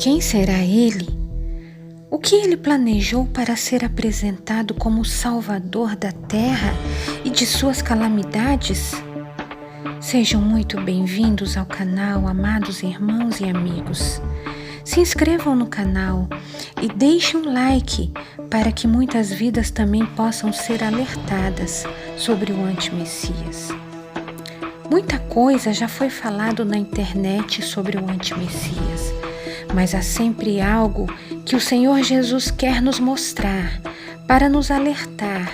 Quem será ele? O que ele planejou para ser apresentado como o Salvador da terra e de suas calamidades? Sejam muito bem-vindos ao canal, amados irmãos e amigos. Se inscrevam no canal e deixem um like para que muitas vidas também possam ser alertadas sobre o antimessias. Muita coisa já foi falado na internet sobre o antimessias, mas há sempre algo que o Senhor Jesus quer nos mostrar para nos alertar,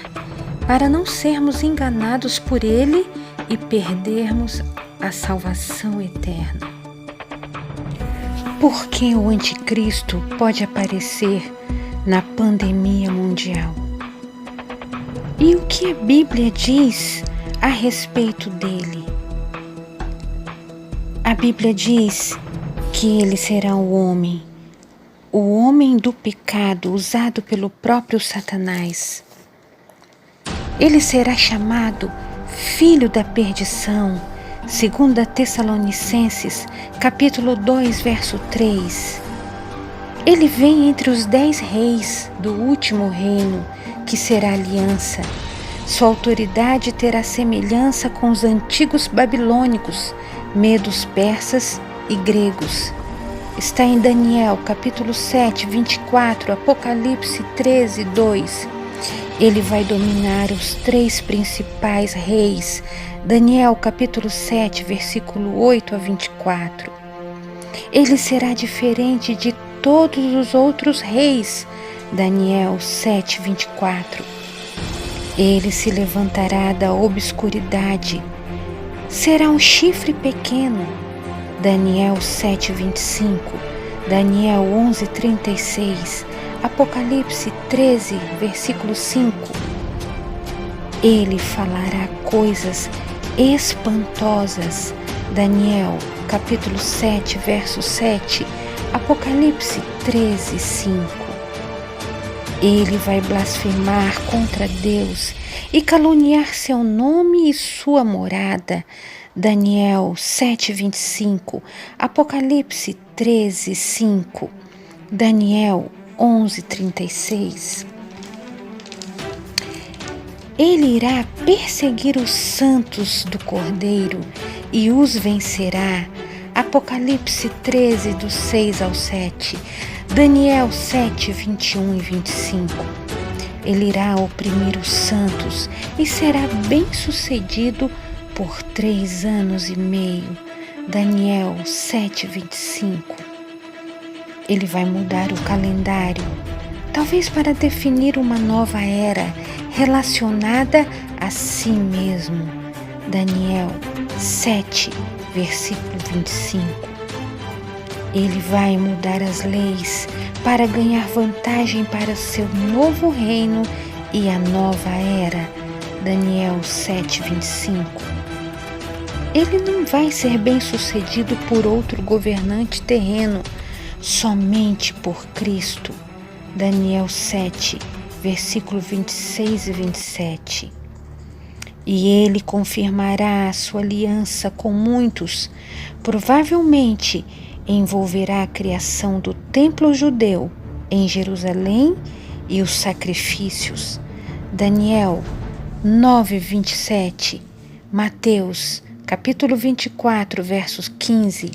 para não sermos enganados por Ele e perdermos a salvação eterna. Por que o anticristo pode aparecer na pandemia mundial? E o que a Bíblia diz a respeito dele? A Bíblia diz que ele será o homem do pecado usado pelo próprio Satanás. Ele será chamado filho da perdição, segundo Tessalonicenses, capítulo 2, verso 3. Ele vem entre os 10 reis do último reino, que será aliança. Sua autoridade terá semelhança com os antigos babilônicos, medos persas e gregos. Está em Daniel, capítulo 7, 24, Apocalipse 13, 2. Ele vai dominar os 3 principais reis. Daniel, capítulo 7, versículo 8 a 24. Ele será diferente de todos os outros reis. Daniel 7, 24. Ele se levantará da obscuridade. Será um chifre pequeno. Daniel 7, 25. Daniel 11, 36. Apocalipse 13, versículo 5. Ele falará coisas espantosas. Daniel, capítulo 7, verso 7. Apocalipse 13, 5. Ele vai blasfemar contra Deus e caluniar seu nome e sua morada. Daniel 7, 25. Apocalipse 13, 5. Daniel 11, 36. Ele irá perseguir os santos do Cordeiro e os vencerá. Apocalipse 13, do 6 ao 7. Daniel 7, 21 e 25. Ele irá oprimir os santos e será bem-sucedido por 3 anos e meio. Daniel 7, 25. Ele vai mudar o calendário, talvez para definir uma nova era relacionada a si mesmo. Daniel 7, versículo 25. Ele vai mudar as leis para ganhar vantagem para seu novo reino e a nova era. Daniel 7, 25. Ele não vai ser bem-sucedido por outro governante terreno, somente por Cristo. Daniel 7, versículo 26 e 27. E ele confirmará a sua aliança com muitos, provavelmente envolverá a criação do templo judeu em Jerusalém e os sacrifícios. Daniel 9, 27. Mateus, capítulo 24, versos 15.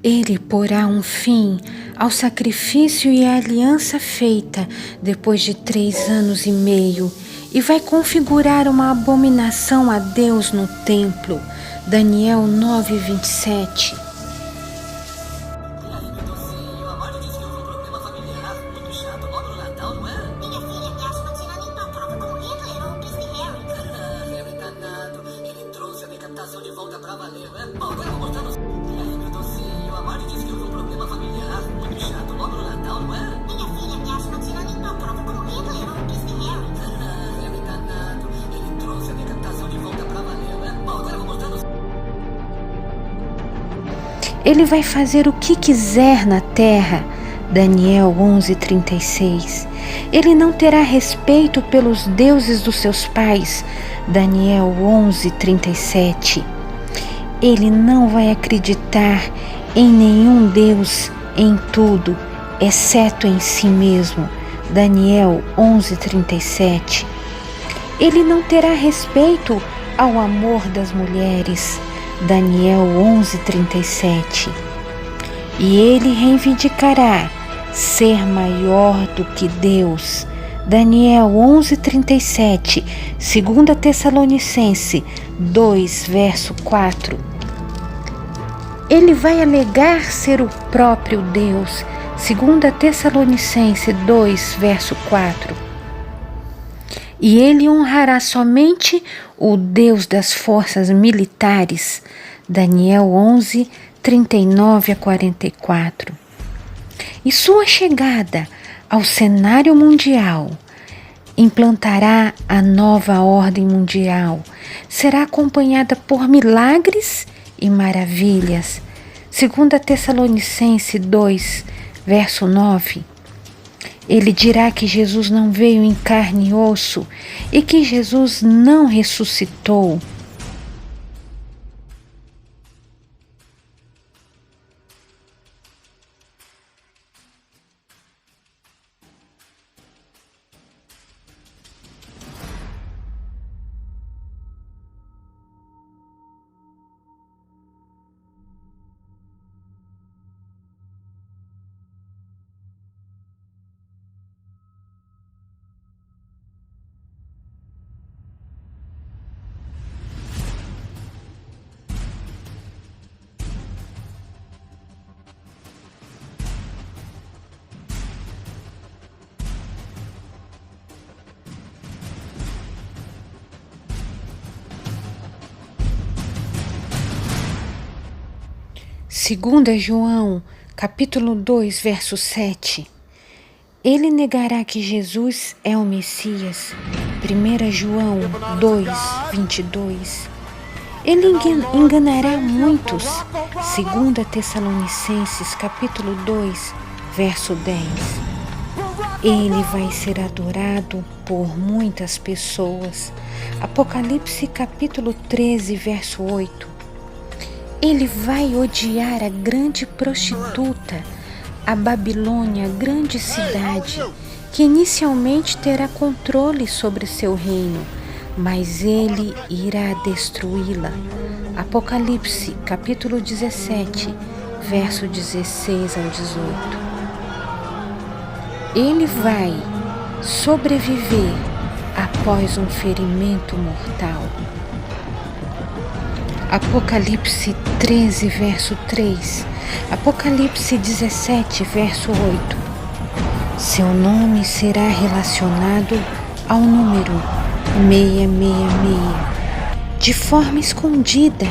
Ele porá um fim ao sacrifício e à aliança feita depois de 3 anos e meio e vai configurar uma abominação a Deus no templo. Daniel 9, 27. Ele vai fazer o que quiser na terra. Daniel 11:36. Ele não terá respeito pelos deuses dos seus pais. Daniel 11:37. Ele não vai acreditar em nenhum Deus em tudo, exceto em si mesmo. Daniel 11:37. Ele não terá respeito ao amor das mulheres. Daniel 11:37. E ele reivindicará ser maior do que Deus. Daniel 11:37. 2 Tessalonicenses 2, verso 4. Ele vai alegar ser o próprio Deus. 2 Tessalonicenses 2, verso 4. E ele honrará somente o Deus das forças militares. Daniel 11, 39 a 44. E sua chegada ao cenário mundial implantará a nova ordem mundial. Será acompanhada por milagres e maravilhas. 2 Tessalonicenses 2, verso 9. Ele dirá que Jesus não veio em carne e osso e que Jesus não ressuscitou. Segunda João, capítulo 2, verso 7. Ele negará que Jesus é o Messias. 1 João 2, 22. Ele enganará muitos. 2 Tessalonicenses, capítulo 2, verso 10. Ele vai ser adorado por muitas pessoas. Apocalipse, capítulo 13, verso 8. Ele vai odiar a grande prostituta, a Babilônia, a grande cidade, que inicialmente terá controle sobre seu reino, mas ele irá destruí-la. Apocalipse, capítulo 17, verso 16 ao 18. Ele vai sobreviver após um ferimento mortal. Apocalipse 13, verso 3. Apocalipse 17, verso 8. Seu nome será relacionado ao número 666, de forma escondida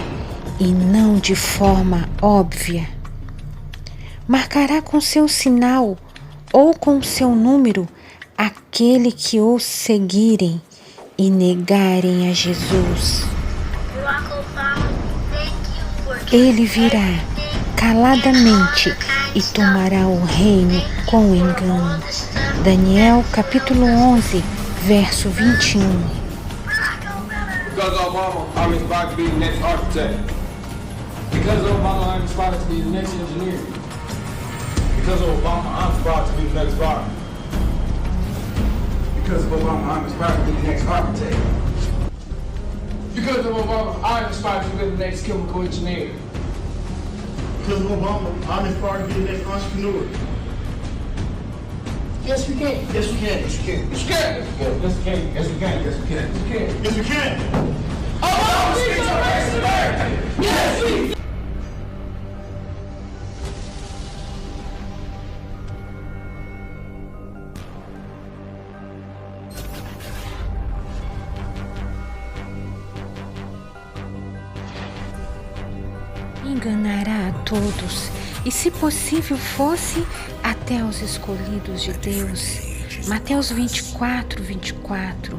e não de forma óbvia. Marcará com seu sinal ou com seu número aquele que o seguirem e negarem a Jesus. Ele virá caladamente e tomará o reino com engano. Daniel capítulo 11, verso 21. Because of Obama, I'm inspired to be the next architect. Because of Obama, I'm inspired to be the next engineer. Because of Obama, I'm inspired to be the next barber. Because of Obama, I'm inspired to be the next architect. Because of Obama, I'm inspired to be the next chemical engineer. Because of Obama, I'm inspired to be the next entrepreneur. Yes, we can. Yes, we can. Yes, we can. Yes, we can. Yes, we can. Yes, we can. Yes, we can. Yes, we can. Yes, we can. Obama speaks to race America. Yes, we. Enganará a todos, e se possível fosse até aos escolhidos de Deus. Mateus 24, 24.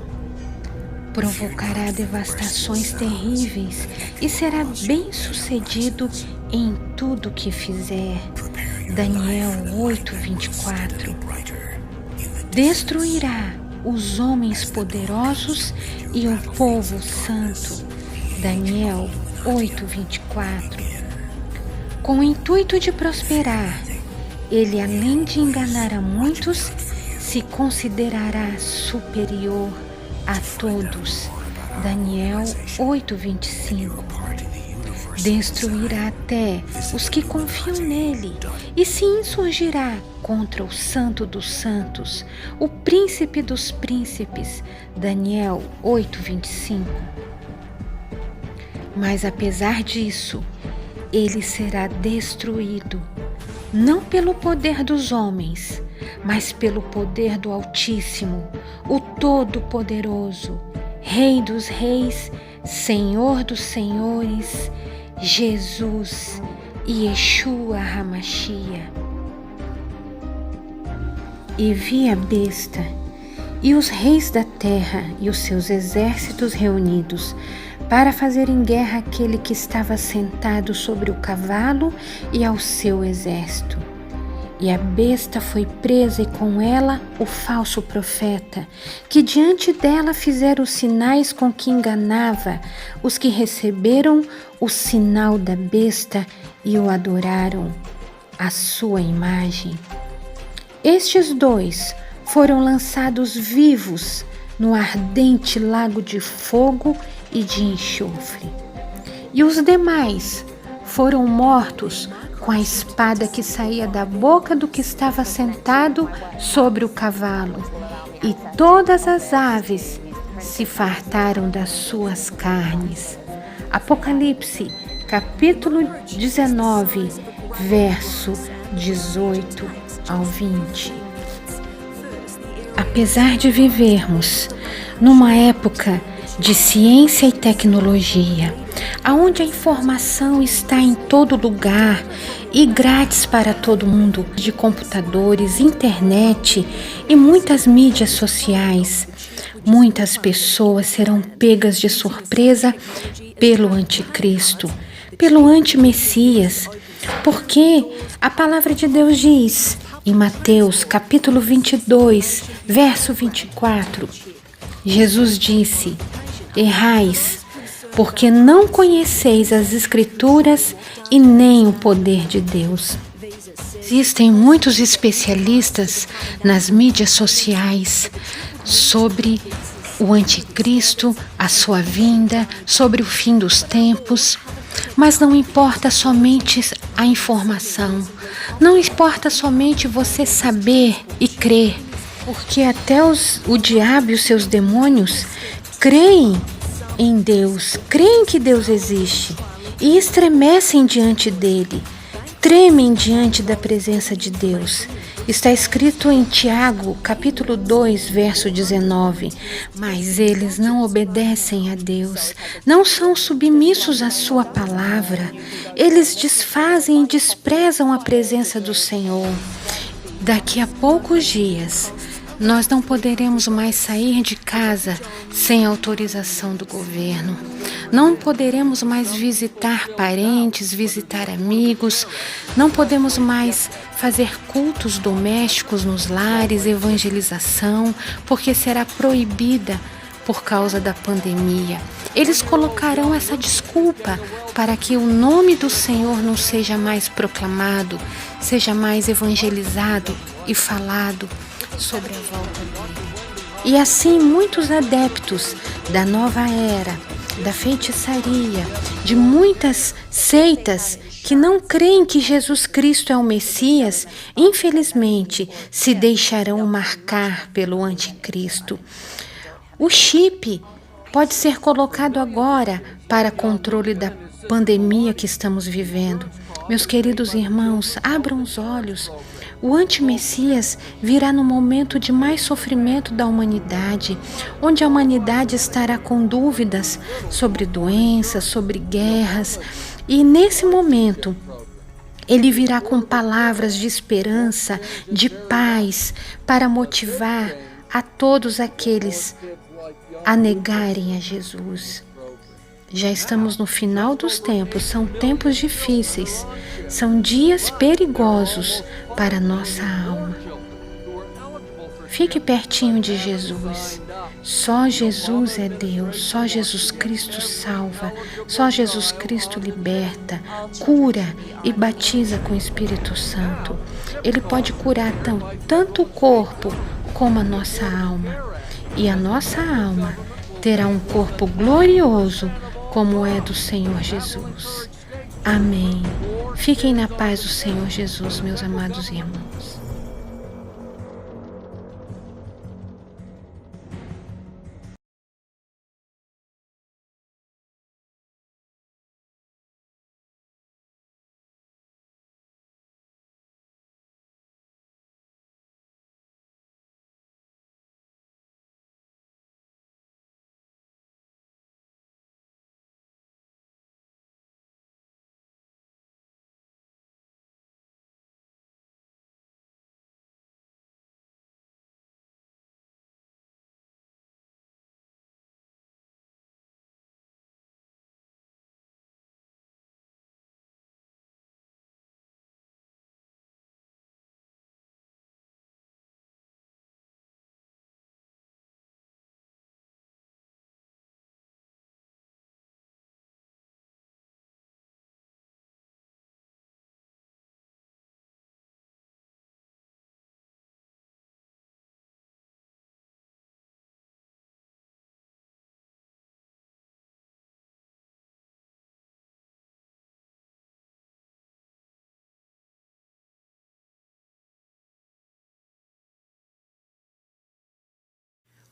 Provocará devastações terríveis e será bem sucedido em tudo que fizer. Daniel 8, 24. Destruirá os homens poderosos e o povo santo. Daniel 8, 24. Com o intuito de prosperar, ele, além de enganar a muitos, se considerará superior a todos. Daniel 8:25. Destruirá até os que confiam nele e se insurgirá contra o Santo dos Santos, o Príncipe dos Príncipes. Daniel 8:25. Mas apesar disso, ele será destruído, não pelo poder dos homens, mas pelo poder do Altíssimo, o Todo-Poderoso, Rei dos Reis, Senhor dos Senhores, Jesus, Yeshua HaMashiach. E vi a besta e os reis da terra e os seus exércitos reunidos para fazerem guerra àquele que estava sentado sobre o cavalo e ao seu exército. E a besta foi presa e com ela o falso profeta, que diante dela fizera os sinais com que enganava os que receberam o sinal da besta e o adoraram, a sua imagem. Estes dois foram lançados vivos no ardente lago de fogo e de enxofre. E os demais foram mortos com a espada que saía da boca do que estava sentado sobre o cavalo, e todas as aves se fartaram das suas carnes. Apocalipse, capítulo 19, verso 18 ao 20. Apesar de vivermos numa época de ciência e tecnologia, aonde a informação está em todo lugar e grátis para todo mundo, de computadores, internet e muitas mídias sociais, muitas pessoas serão pegas de surpresa pelo anticristo, pelo antimessias, porque a palavra de Deus diz em Mateus capítulo 22, verso 24, Jesus disse: errais, porque não conheceis as Escrituras e nem o poder de Deus. Existem muitos especialistas nas mídias sociais sobre o anticristo, a sua vinda, sobre o fim dos tempos, mas não importa somente a informação, não importa somente você saber e crer, porque até o diabo e os seus demônios creem em Deus, creem que Deus existe e estremecem diante dele, tremem diante da presença de Deus. Está escrito em Tiago, capítulo 2, verso 19, mas eles não obedecem a Deus, não são submissos à sua palavra, eles desfazem e desprezam a presença do Senhor. Daqui a poucos dias, nós não poderemos mais sair de casa sem autorização do governo. Não poderemos mais visitar parentes, visitar amigos. Não podemos mais fazer cultos domésticos nos lares, evangelização, porque será proibida por causa da pandemia. Eles colocarão essa desculpa para que o nome do Senhor não seja mais proclamado, seja mais evangelizado e falado sobre a volta dele. E assim muitos adeptos da nova era, da feitiçaria, de muitas seitas que não creem que Jesus Cristo é o Messias, infelizmente se deixarão marcar pelo anticristo. O chip pode ser colocado agora para controle da pandemia que estamos vivendo. Meus queridos irmãos, abram os olhos. O antimessias virá no momento de mais sofrimento da humanidade, onde a humanidade estará com dúvidas sobre doenças, sobre guerras, e nesse momento ele virá com palavras de esperança, de paz, para motivar a todos aqueles a negarem a Jesus. Já estamos no final dos tempos, são tempos difíceis, são dias perigosos para a nossa alma. Fique pertinho de Jesus, Só Jesus é Deus, só Jesus Cristo salva, só Jesus Cristo liberta, cura e batiza com o Espírito Santo. Ele pode curar tanto o corpo como a nossa alma. E a nossa alma terá um corpo glorioso como é do Senhor Jesus. Amém. Fiquem na paz do Senhor Jesus, meus amados irmãos.